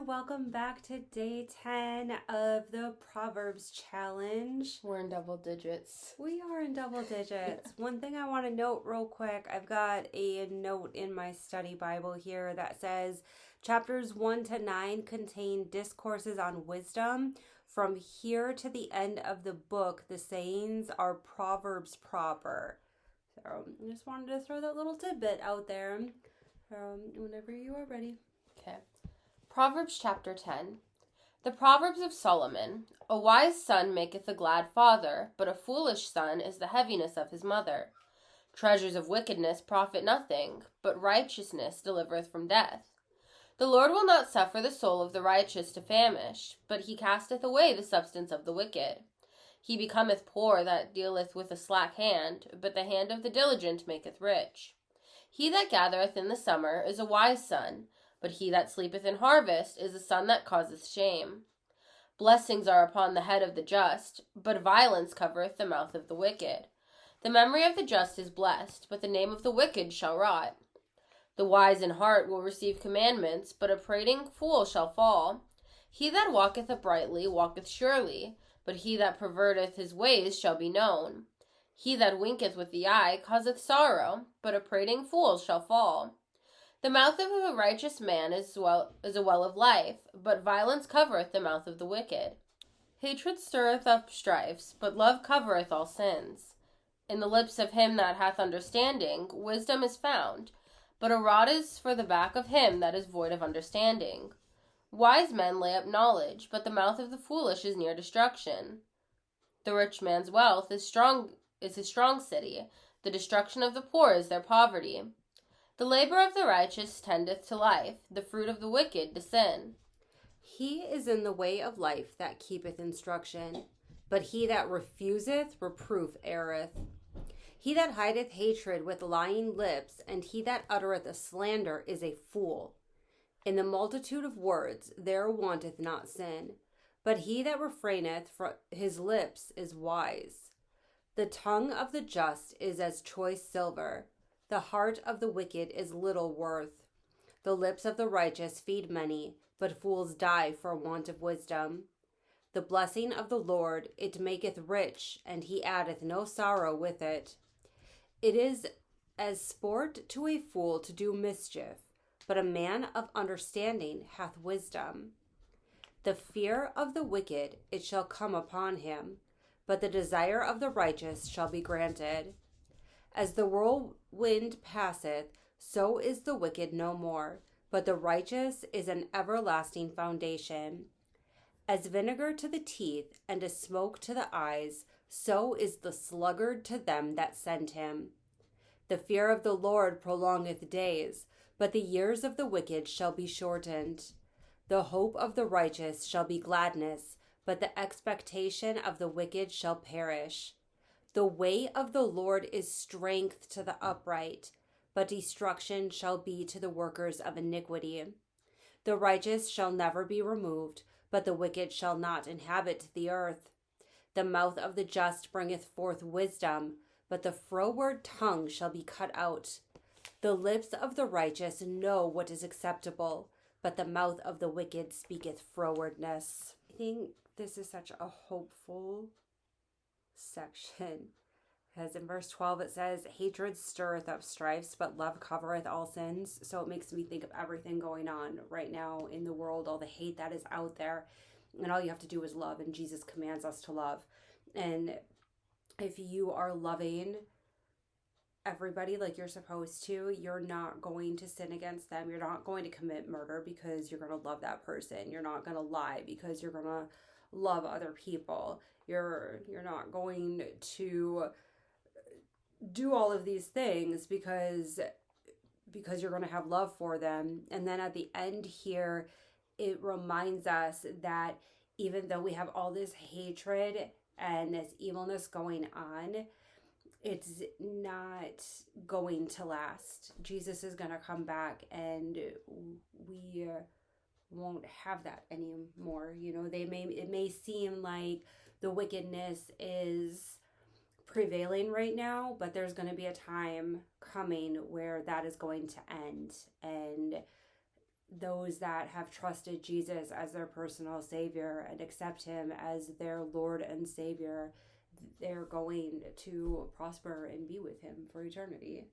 Welcome back to day 10 of the Proverbs challenge. We're in double digits. We are in double digits. One thing I want to note real quick, I've got a note in my study Bible here that says chapters 1 to 9 contain discourses on wisdom. From here to the end of the book, the sayings are Proverbs proper. So I just wanted to throw that little tidbit out there whenever you are ready. Okay. Proverbs chapter 10. The Proverbs of Solomon. A wise son maketh a glad father, but a foolish son is the heaviness of his mother. Treasures of wickedness profit nothing, but righteousness delivereth from death. The Lord will not suffer the soul of the righteous to famish, but he casteth away the substance of the wicked. He becometh poor that dealeth with a slack hand, but the hand of the diligent maketh rich. He that gathereth in the summer is a wise son, but he that sleepeth in harvest is a son that causeth shame. Blessings are upon the head of the just, but violence covereth the mouth of the wicked. The memory of the just is blessed, but the name of the wicked shall rot. The wise in heart will receive commandments, but a prating fool shall fall. He that walketh uprightly walketh surely, but he that perverteth his ways shall be known. He that winketh with the eye causeth sorrow, but a prating fool shall fall. The mouth of a righteous man is a well of life, but violence covereth the mouth of the wicked. Hatred stirreth up strifes, but love covereth all sins. In the lips of him that hath understanding, wisdom is found, but a rod is for the back of him that is void of understanding. Wise men lay up knowledge, but the mouth of the foolish is near destruction. The rich man's wealth is his strong city, the destruction of the poor is their poverty. The labor of the righteous tendeth to life, the fruit of the wicked to sin. He is in the way of life that keepeth instruction, but he that refuseth reproof erreth. He that hideth hatred with lying lips, and he that uttereth a slander is a fool. In the multitude of words there wanteth not sin, but he that refraineth from his lips is wise. The tongue of the just is as choice silver, the heart of the wicked is little worth. The lips of the righteous feed many, but fools die for want of wisdom. The blessing of the Lord, it maketh rich, and he addeth no sorrow with it. It is as sport to a fool to do mischief, but a man of understanding hath wisdom. The fear of the wicked, it shall come upon him, but the desire of the righteous shall be granted. As the whirlwind passeth, so is the wicked no more, but the righteous is an everlasting foundation. As vinegar to the teeth, and as smoke to the eyes, so is the sluggard to them that send him. The fear of the Lord prolongeth days, but the years of the wicked shall be shortened. The hope of the righteous shall be gladness, but the expectation of the wicked shall perish. The way of the Lord is strength to the upright, but destruction shall be to the workers of iniquity. The righteous shall never be removed, but the wicked shall not inhabit the earth. The mouth of the just bringeth forth wisdom, but the froward tongue shall be cut out. The lips of the righteous know what is acceptable, but the mouth of the wicked speaketh frowardness. I think this is such a hopeful section, because in verse 12 it says, hatred stirreth up strifes, but love covereth all sins. So it makes me think of everything going on right now in the world, all the hate that is out there, and all you have to do is love, and Jesus commands us to love. And if you are loving everybody like you're supposed to, you're not going to sin against them. You're not going to commit murder because you're going to love that person. You're not going to lie because you're going to love other people. You're not going to do all of these things because you're going to have love for them. And then at the end here, it reminds us that even though we have all this hatred and this evilness going on, it's not going to last. Jesus is going to come back, and we won't have that anymore. You know, it may seem like the wickedness is prevailing right now, but there's going to be a time coming where that is going to end, and those that have trusted Jesus as their personal Savior and accept Him as their Lord and Savior, they're going to prosper and be with Him for eternity.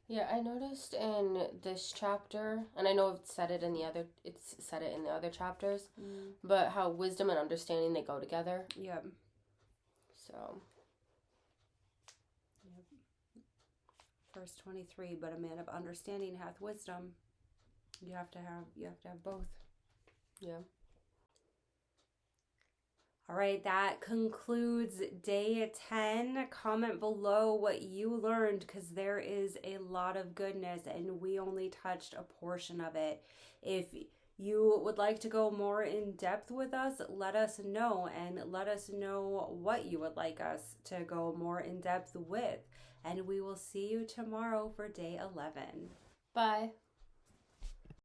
Yeah, I noticed in this chapter, and I know it's said it in the other chapters, but how wisdom and understanding, they go together. Yep. So. Yep. Verse 23, but a man of understanding hath wisdom. You have to have both. Yeah. All right, that concludes day 10. Comment below what you learned, because there is a lot of goodness and we only touched a portion of it. If you would like to go more in depth with us, let us know, and let us know what you would like us to go more in depth with. And we will see you tomorrow for day 11. Bye.